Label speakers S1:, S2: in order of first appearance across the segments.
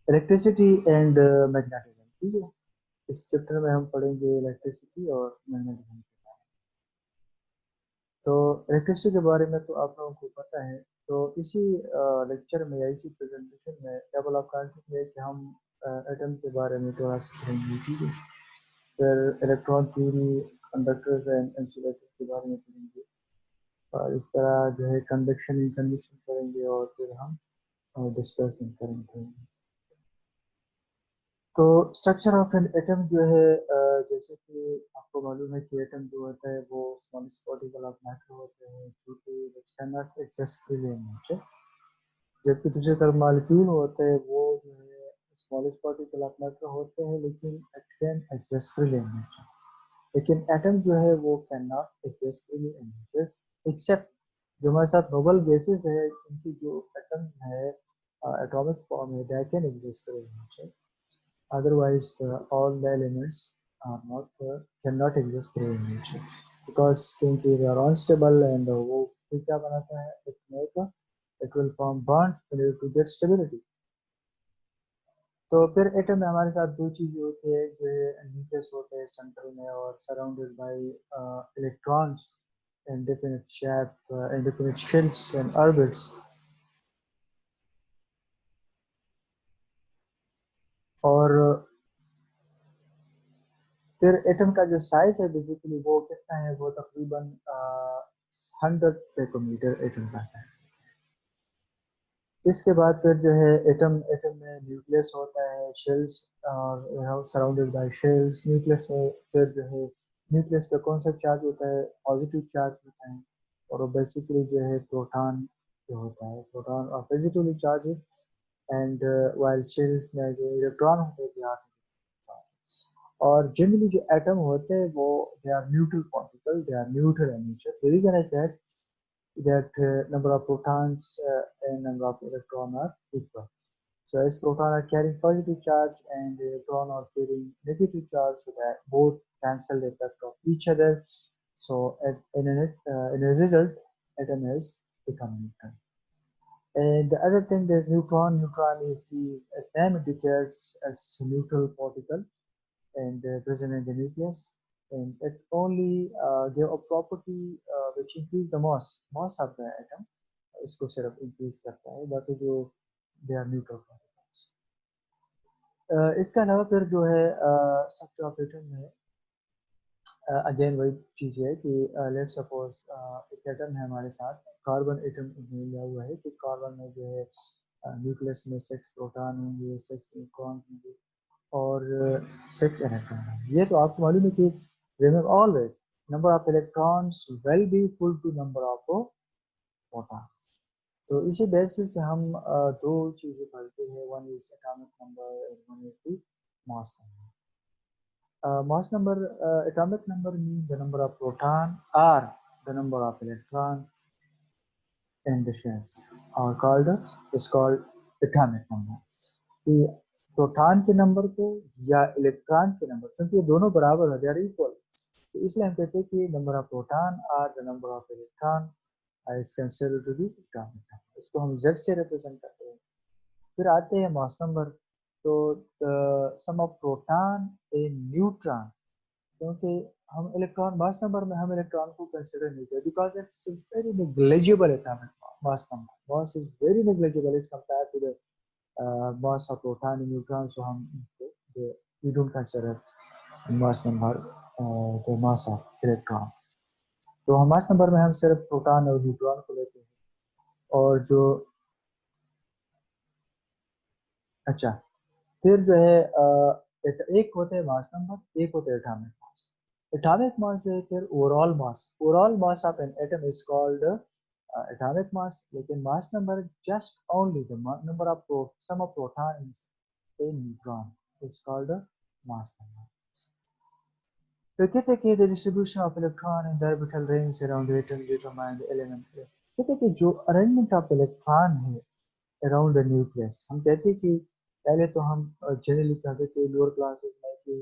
S1: Electricity and magnetism, ठीक है। इस चैप्टर में हम पढ़ेंगे इलेक्ट्रिसिटी और मैग्नेटिज्म के बारे में। तो इलेक्ट्रिसिटी के बारे में तो आप लोगों को पता है। तो इसी लेक्चर में या इसी प्रेजेंटेशन में टेबल ऑफ कंसेप्ट में कि हम एटम के बारे में थोड़ा सा पढ़ेंगे, ठीक है। फिर electron theory, conductors and insulators के बारे में पढ़ेंगे, और इस तरह जो है कंडक्शन इन कंडीशन करेंगे, और फिर हम डिस्कशन करेंगे। तो स्ट्रक्चर ऑफ एन एटम जो है, जैसे कि आपको मालूम है कि एटम जो होता है वो स्मॉलेस्ट पार्टिकल ऑफ मैटर होते हैं, जो कि which cannot exist freely in nature। जबकि दूसरी तरफ मॉलिक्यूल होते हैं वो जो है स्मॉलेस्ट पार्टिकल ऑफ मैटर होते हैं, लेकिन it can exist freely in nature. लेकिन एटम जो है वो can not exist freely in nature, except जो हमारे साथ नोबल गैसेस है, उनकी जो एटम है एटॉमिक फॉर्म है, they can exist freely in nature. Otherwise, all the elements are not cannot exist in nature, because क्योंकि they are unstable and वो फिर क्या बनाता है, it will form bonds in order to get stability। तो फिर atom में हमारे साथ दो चीजें होती है, जो न्यूक्लियस होते हैं सेंटर में, और surrounded by electrons in definite shape, in definite shells and orbits। और फिर एटम का जो साइज है बेसिकली वो कितना है, वो तकरीबन 100 पिकोमीटर एटम का साइज। इसके बाद फिर जो है एटम एटम में न्यूक्लियस होता है, शेल्स और सराउंडेड बाय शेल्स। न्यूक्लियस में फिर जो है न्यूक्लियस पे कौन सा चार्ज होता है, पॉजिटिव चार्ज होता है, और वो बेसिकली जो है प्रोटॉन जो होता है, प्रोटॉन और positively charge. And while shells में जो इलेक्ट्रॉन होते हैं, और जनरली जो एटम होते हैं वो they are neutral particle, they are neutral in nature. The reason is that number of protons and number of electron are equal. So as proton are carrying positive charge and electron are carrying negative charge, so that both cancel the effect of each other. So in a result, atom is become neutral. And the other thing is neutron. Neutron is the name indicates as neutral particle and present in the nucleus, and it only give a property which increase the mass of the atom। इसको सिर्फ increase करता है, बाकी जो दे are neutral particles. इसके अलावा फिर जो है स्ट्रक्चर ऑफ एटम में अगेन वही चीज है कि लेट सपोज एक एटम है हमारे साथ, कार्बन एटम लिया हुआ है कि कार्बन में जो है न्यूक्लियस में 6 प्रोटॉन होंगे, 6 न्यूट्रॉन होंगे, और 6 इलेक्ट्रॉन होंगे। ये तो आपको मालूम है कि remember always number of electrons will be equal to number of proton. तो इसी बेसिस पे हम दो चीजें पढ़ते हैं, one is atomic number and one is the mass number. Mass number, atomic number means the number of proton or the number of electron in the shells, or called is called atomic number। कि proton के number को या electron के number, क्योंकि ये दोनों बराबर है, दे आर इक्वल, तो इसलिए हम कहते हैं कि नंबर ऑफ प्रोटॉन और the number of electron is considered to be atomic number. इसको हम Z से रिप्रेजेंट करते हैं। फिर आते हैं मास नंबर। तो सम ऑफ प्रोटॉन एंड न्यूट्रॉन, क्योंकि हम इलेक्ट्रॉन मास नंबर में हम इलेक्ट्रॉन को कंसिडर नहीं करते, because it's very negligible atomic mass number. Mass is very negligible as compare to the mass of proton and neutron, so we don't consider mass number the mass of electron। तो हम mass number में हम सिर्फ proton और neutron को लेते हैं। और जो अच्छा, फिर जो है एक होते हैं मास नंबर, एक होते हैं एटॉमिक मास। एटॉमिक मास जो है फिर overall mass of an atom is called atomic mass. लेकिन mass number just only the number of sum of protons and neutron is called mass number. तो कहते हैं कि the distribution of electron in the orbital rings around the atom determine the element। कहते हैं कि जो arrangement of electron है around the nucleus, हम कहते हैं कि पहले तो हम जनरली कहते थे लोअर क्लासेस में कि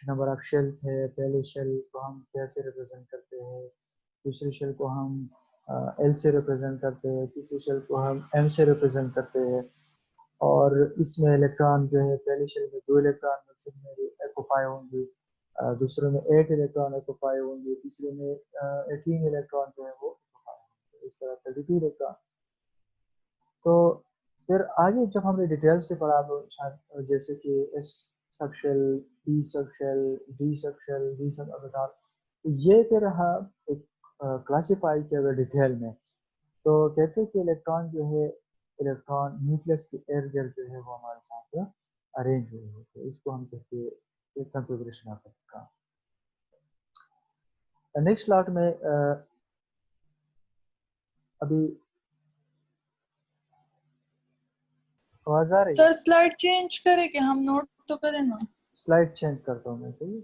S1: नंबर ऑफ शेल्स है। पहले शेल को हम कैसे रिप्रेजेंट करते हैं, दूसरी शेल को हम एल से रिप्रेजेंट करते हैं, तीसरी शेल को हम एम से रिप्रेजेंट करते हैं। اور اس میں الیکٹران جو ہے پہلی شیل میں 2 الیکٹران مقصد میں ایکوپائی ہوں گے، دوسرے میں 8 الیکٹران ایکوپائی ہوں گے، تیسرے میں 18 الیکٹران جو ہے وہ ایکوپائی ہوں گے، اس طرح 32 الیکٹران. تو پھر آگے جب ہم نے ڈیٹیل سے پڑھا تو جیسے کہ ایس سب شیل، ڈی سب شیل، ڈی سب شیل، ڈی سب آربیٹال، یہ پھر ایک کلاسیفائی کیا گیا ڈیٹیل میں. تو کہتے ہیں کہ الیکٹران جو ہے الیکٹران نیوکلس کے ارد گرد جو ہے وہ ہمارے ساتھ ارینج ہوئے ہوتے ہیں، اس کو ہم کہتے ہیں کنفیگریشن آف الیکٹران. نیکسٹ لاٹ میں ابھی آواز آ رہی ہے؟
S2: سر سلائڈ چینج کرے کہ ہم نوٹ تو کریں نا.
S1: سلائڈ چینج کرتا ہوں میں. صحیح.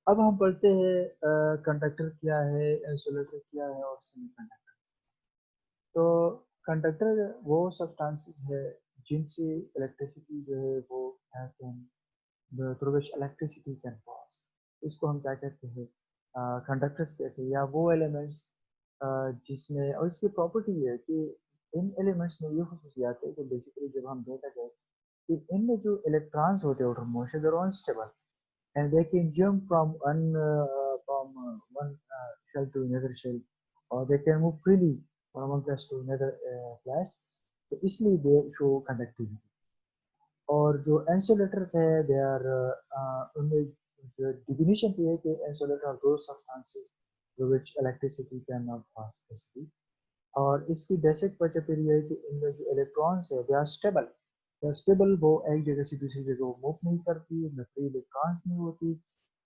S1: اب ہم پڑھتے ہیں کنڈکٹر کیا ہے، انسولیٹر کیا ہے، اور سیمی کنڈکٹر. تو کنڈکٹر وہ سبسٹانسز ہے جن سے الیکٹریسٹی جو ہے وہ through which electricity can pass. اس کو ہم کیا کہتے ہیں؟ کنڈکٹرس کہتے ہیں، یا وہ ایلیمنٹس جس میں، اور اس کی پراپرٹی ہے کہ ان ایلیمنٹس میں یہ خصوصیات ہے کہ بیسیکلی جب ہم دیکھا جائے کہ ان میں جو الیکٹرانس ہوتے ہیں outer motion they are unstable and they can jump from one shell to another shell, or they can move freely from one class to another class. تو اس لیے they show conductivity. اور جو انسولیٹرز ہے they are in میں definition یہ ہے کہ insulator are those substances through which electricity cannot pass easily. اور اس کی بیسک وجہ پھر یہ ہے کہ ان میں جو الیکٹرانس ہے دے آر اسٹیبل. اسٹیبل، وہ ایک جگہ سے دوسری جگہ وہ موو نہیں کرتی، ان میں فری الیکٹرانس نہیں ہوتی،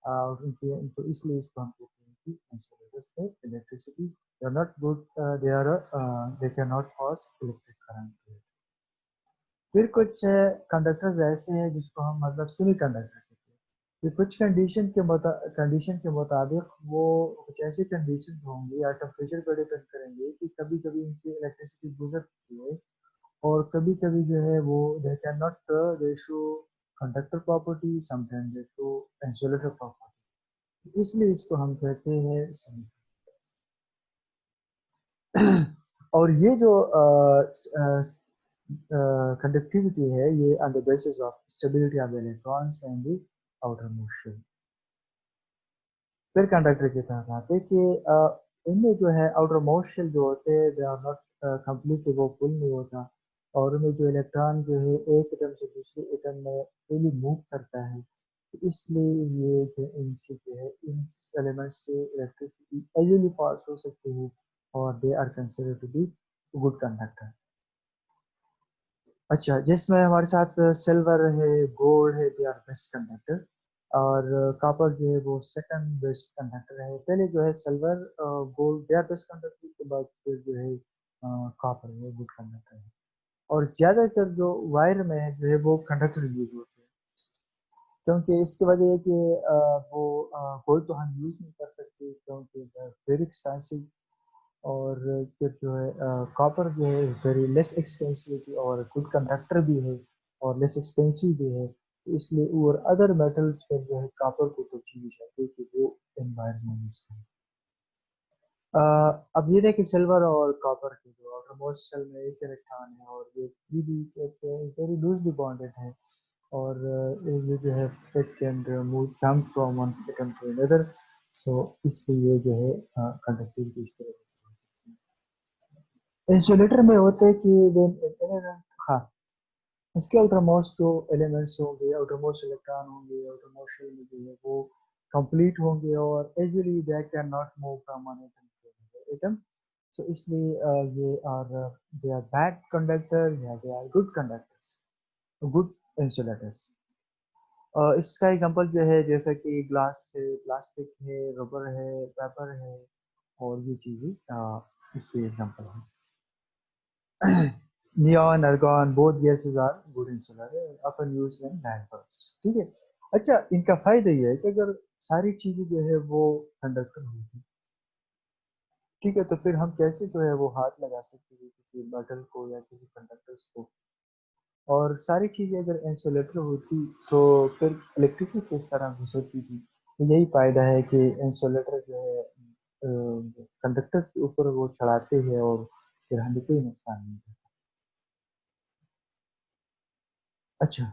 S1: اور ان کے تو اس لیے اس کو ہم کہتے ہیں کہ انسولیٹرز سے electricity they are not good, they can not pass electric current. پھر کچھ کنڈکٹرز ایسے ہیں جس کو ہم مطلب سیمی کنڈکٹر کہتے ہیں. کہ کچھ کنڈیشن کے مطابق وہ کچھ ایسی کنڈیشن ہوں گی یا ٹمپریچر پہ ڈیپینڈ کریں گے کہ کبھی کبھی ان کی الیکٹریسٹی گزر سکتی ہے، اور کبھی کبھی جو ہے وہ they can not they show conductor property, some time they show insulator property, اس لیے اس کو ہم کہتے ہیں سیمی. اور یہ جو کنڈکٹیوٹی ہے یہ on the basis of stability of electrons and the outer motion. پھر کنڈکٹر کے تحت آتے کہ ان میں جو ہے آؤٹر موشن جو ہوتے ہیں دے آر ناٹ کمپلیٹلی، وہ فل نہیں ہوتا، اور ان میں جو الیکٹران جو ہے ایک ایٹم سے دوسرے ایٹم میں فریلی موو کرتا ہے. اس لیے یہ جو ان سے جو ہے ان ایلیمنٹ سے الیکٹریسٹی ایزیلی پاس ہو سکتی ہے، اور they are consider to be good conductor. اچھا، جس میں ہمارے ساتھ سلور ہے، گولڈ ہے، دے آر بیسٹ کنڈکٹر، اور کاپر جو ہے وہ سیکنڈ بیسٹ کنڈکٹر ہے. پہلے جو ہے silver, gold they are best conductor, کے بعد پھر جو ہے کاپر ہے گڈ کنڈکٹر ہے. اور زیادہ تر جو وائر میں جو ہے وہ کنڈکٹر یوز ہوتے ہیں، کیونکہ اس کی وجہ یہ کہ وہ گولڈ تو ہم یوز نہیں کر سکتے کیونکہ ویری ایکسپینسو، اور پھر جو ہے کاپر جو ہے ویری لیس ایکسپینسو اور گڈ کنڈکٹر بھی ہے اور لیس ایکسپینسو بھی ہے. اس لیے اور ادر میٹلس پر جو ہے کاپر کو ترجیح دی جاتی ہے کہ وہ انوائرمنٹ یوز کریں. اب یہ ہے کہ سلور اور کاپر کے جو آؤٹر موسٹ شیل میں ایک الیکٹران ہے، اور یہ ویری لوزلی بانڈیڈ ہے، اور یہ جو ہے it can move jump from one atom to اندر. سو اس لیے یہ جو ہے کنڈکٹیوٹی اس طرح سے. انسولیٹر میں ہوتے کہ ہاں اس کے آؤٹر موسٹ جو ایلیمنٹس ہوں گے، آؤٹر موسٹ الیکٹران ہوں گے، آؤٹر موسٹ شیل میں جو ہے وہ کمپلیٹ ہوں گے، اور easily they can not move from one atom to atom. So اس لیے یہ are they are bad conductor یا they are good conductors, good insulators. اس کا ایگزامپل جو ہے جیسا کہ گلاس ہے، پلاسٹک ہے، ربر ہے، پیپر ہے، اور یہ چیزیں اس کے ایگزامپل ہیں. Neon, argon, both gases are good insulator often used in light bulbs. ٹھیک ہے. اچھا، ان کا فائدہ یہ ہے کہ اگر ساری چیزیں جو ہے وہ کنڈکٹر ہوگی، ٹھیک ہے، تو پھر ہم کیسے جو ہے وہ ہاتھ لگا سکتے ہیں کسی میٹل کو یا کسی کنڈکٹرس کو. اور ساری چیزیں اگر انسولیٹر ہوتی تو پھر الیکٹریسٹی کس طرح گزرتی تھی. تو یہی فائدہ ہے کہ انسولیٹر جو ہے کنڈکٹرس کے اوپر وہ چڑھاتے ہیں اور پھر ہمیں کوئی نقصان نہیں ہوتا. अच्छा,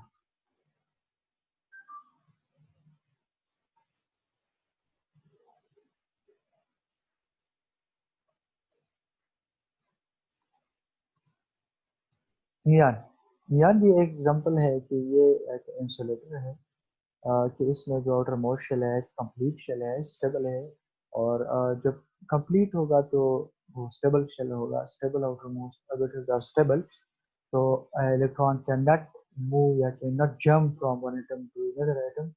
S1: नियान नियान भी एक एग्जांपल है कि ये एक इंसुलेटर है, कि इसमें जो आउटर मोस्ट शेल है कंप्लीट शेल है, स्टेबल है, और जब कंप्लीट होगा तो वो स्टेबल शेल होगा, स्टेबल आउटर मोस्ट, अगर इट इज स्टेबल तो इलेक्ट्रॉन कैन नॉट मूव या can not jump from one atom to another atom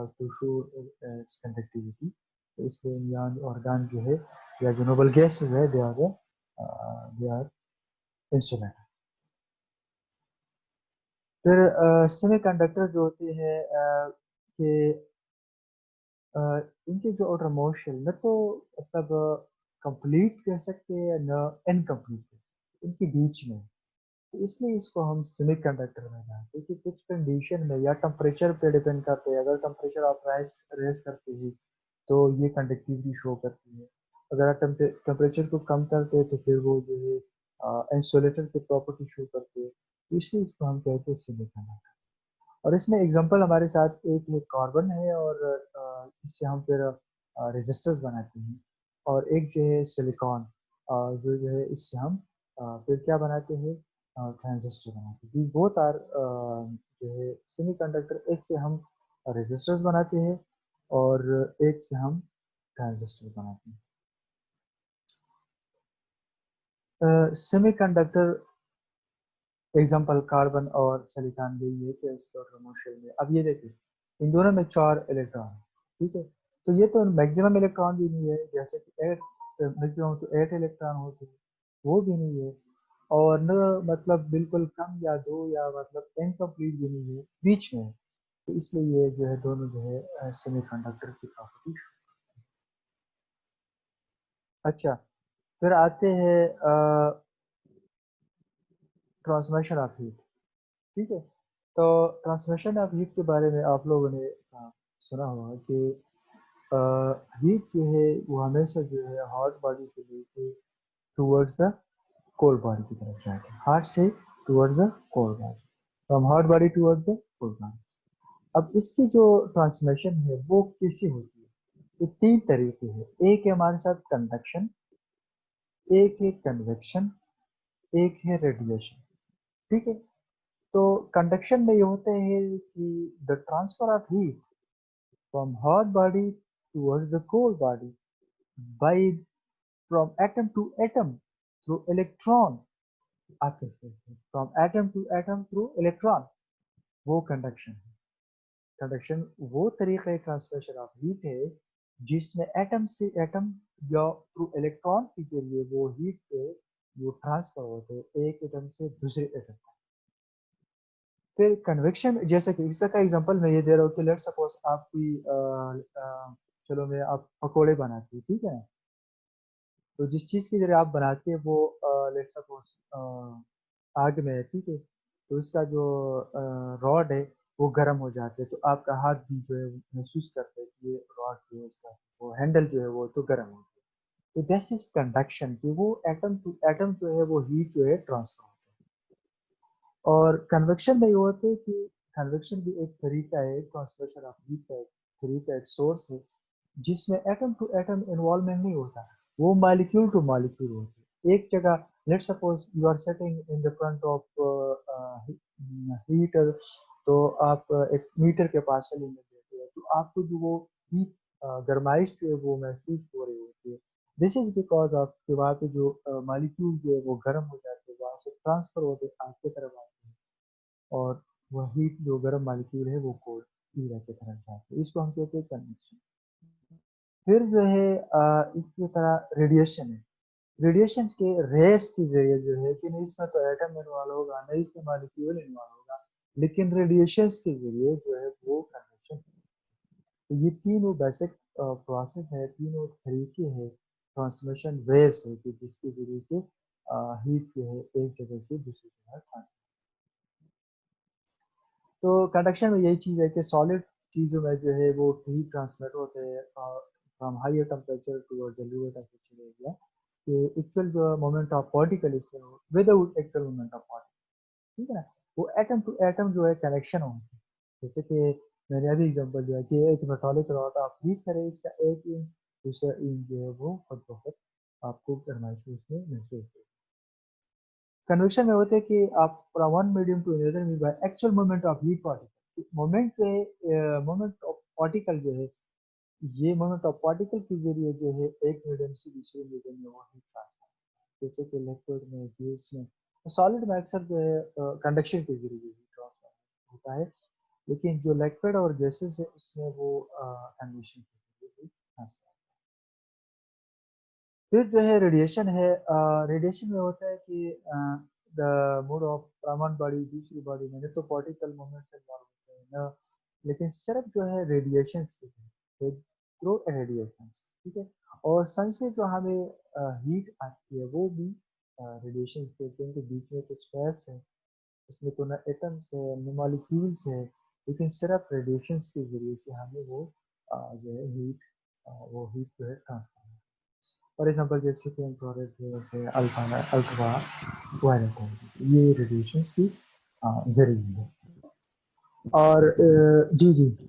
S1: to show its conductivity. तो इसलिए नियान ऑर्गन जो है या जो नोबल गैसेस है दे आर इंसुलेटर। फिर सेमीकंडक्टर जो होते हैं कि अ, इनके जो आउटर मोस्ट शेल न तो मतलब कंप्लीट कह सकते हैं न इनकम्प्लीट, इनके बीच में। तो इसलिए इसको हम सेमीकंडक्टर में जानते हैं कि कुछ कंडीशन में या टेम्परेचर पे डिपेंड करते हैं। अगर टेम्परेचर आप राइज रेस करते हैं तो ये कंडक्टिविटी शो करती है, अगर आप टेम्परेचर को कम करते हैं तो फिर वो जो है इंसुलेटर की प्रॉपर्टी शो करते हैं। तो इसलिए इसको हम कहते हैं सेमीकंडक्टर। और इसमें एग्जांपल हमारे साथ एक ये कार्बन है, और इससे हम फिर रेजिस्टर्स बनाते हैं, और एक जो है सिलिकॉन, जो है इससे हम फिर क्या बनाते हैं, ट्रांजिस्टर बनाते हैं। दीज बोथ आर जो है सेमीकंडक्टर। एक से हम रेजिस्टर्स बनाते हैं और एक से हम ट्रांजिस्टर बनाते हैं। सेमीकंडक्टर एग्जाम्पल कार्बन और सिलिकॉन भी ये कि इसके ऑटोमोबाइल में। अब ये देखिए, इन दोनों में 4 इलेक्ट्रॉन, ठीक है। तो ये तो मैक्सिमम इलेक्ट्रॉन भी नहीं है, जैसे कि 8 मैक्सिमम तो 8 इलेक्ट्रॉन होते हैं, वो भी नहीं है। और न मतलब बिल्कुल कम या दो, या मतलब इनकम्प्लीट भी नहीं है, बीच में है। तो इसलिए ये जो है दोनों जो है सेमीकंडक्टर की प्रॉपर्टी। अच्छा, फिर आते हैं ट्रांसमिशन ऑफ हीट, ठीक है। तो ट्रांसमिशन ऑफ हीट के बारे में आप लोगों ने सुना होगा कि हीट जो है वो हमेशा जो है हॉट बॉडी से लेके टूवर्ड्स द कोल्ड बॉडी की तरफ जाती है, हॉट से towards the cold body, from hot body towards the cold body. अब इसकी जो ट्रांसमिशन है वो कैसे होती है? तो 3 तरीके हैं। एक है हमारे साथ कंडक्शन, एक है कन्वेक्शन, एक है रेडिएशन, ठीक है। तो कंडक्शन में ये होते हैं कि the transfer of heat from hot body towards the cold body by from atom to atom through electron, आप कह सकते हैं from atom to atom through electron, वो कंडक्शन है। कंडक्शन वो तरीका ट्रांसमिशन ऑफ हीट है जिसमें एटम से एटम या थ्रू इलेक्ट्रॉन के जरिए वो हीट पे वो ट्रांसफर होते हैं एक एटम से दूसरे एटम। फिर कन्वेक्शन, जैसे कि इसका एग्जांपल मैं ये दे रहा हूँ कि लेट्स सपोज आप कोई चलो मैं आप पकोड़े बनाती है, ठीक है ना। तो जिस चीज़ की जरिए आप बनाते हैं वो लेट्स सपोज आग में है, ठीक है। तो इसका जो रॉड है वो गर्म हो जाते हैं, तो आपका हाथ भी जो है महसूस करता है कि ये रॉड जो है इसका वो हैंडल जो है वो तो गर्म हो गया। तो दिस इज कंडक्शन, कि वो एटम टू एटम जो है वो हीट जो है ट्रांसफर होता है। और कन्वेक्शन में ये होता है कि कन्वेक्शन भी एक तरीका है ट्रांसलेशन ऑफ हीट का, एक तरीका, एक सोर्स है जिसमें एटम टू एटम इन्वॉल्वमेंट नहीं होता, वो मॉलिक्यूल टू मॉलिक्यूल होते हैं एक जगह। Let's suppose you are sitting in the front of heater, तो आप एक मीटर के पास चले बैठे हो, तो आपको जो वो हीट गरमाइश जो है वो महसूस हो रही होती है। दिस इज बिकॉज ऑफ कि वहाँ पे जो मॉलिक्यूल जो है वो गर्म हो जाते हैं, वहाँ से ट्रांसफर होते आग की तरफ आते हैं, और वह हीट जो गर्म मॉलिक्यूल है वो कोल्ड हीरा की तरफ जाते हैं। इसको हम कहते हैं कन्वेक्शन। फिर जो है इसी तरह रेडिएशन है। रेडिएशन के रेस के जरिए जो है कि नहीं इसमें तो एटम इन्वॉल्व होगा, नहीं इसमें मॉलिक्यूल इन्वॉल्व होगा, लेकिन रेडिएशन के जरिए जो है वो कन्वेक्शन। तो ये तीनों बेसिक प्रोसेस है, तीनों तरीके हैं, ट्रांसमिशन वेज है कि जिसके जरिए से हीट जो है एक जगह से दूसरी जगह ट्रांसफर। तो कंडक्शन में यही चीज़ है कि सॉलिड चीज़ों में जो है वो हीट ट्रांसमिट होते हैं from higher temperature toward the lower temperature area, कि एक्चुअल जो मोमेंट ऑफ पार्टिकल इसमें without actual moment of particle, ठीक है ना। वो एटम टू एटम जो है कनेक्शन होते हैं। जैसे कि मैंने अभी एग्जांपल दिया कि एक मेटालिक रॉड आप हीट करें, इसका एक इंच दूसरा इंच जो है वो खुद ब खुद आपको गरमाइश उसमें महसूस होगी। कन्वेक्शन में होता है कि आप from one medium to another medium by actual moment of heat particle, moment जो है मोमेंट ऑफ पार्टिकल जो है, ये मोमेंट ऑफ पार्टिकल के जरिए जो है एक मीडियम से दूसरे मीडियम में वो हीट ट्रांसफर, जैसे कि लिक्विड में, गैस में, सॉलिड में अक्सर जो है कंडक्शन के जरिए हीट ट्रांसफर होता है, लेकिन जो लिक्विड और गैसेस है उसमें वो कन्वेक्शन के जरिए हीट ट्रांसफर। फिर जो है रेडिएशन है, रेडिएशन में होता है कि the mode of one body दूसरी बॉडी में तो पार्टिकल मूवमेंट से इन्वॉल्व होते हैं ना, लेकिन सिर्फ जो है रेडिएशन से थ्रू रेडिएशन, ठीक है। और सन से जो हमें हीट आती है वो भी रेडिएशन से, क्योंकि बीच में तो स्पेस है, उसमें तो ना एटम्स है न मॉलिक्यूल्स है, लेकिन सिर्फ रेडिएशन के जरिए से हमें वो जो है हीट, वो हीट जो है ट्रांसफर। फॉर एग्जांपल जैसे कि इंफ्रारेड जैसे अल्ट्रा वायलेट है, ये रेडिएशंस की जरिए है। और जी जी।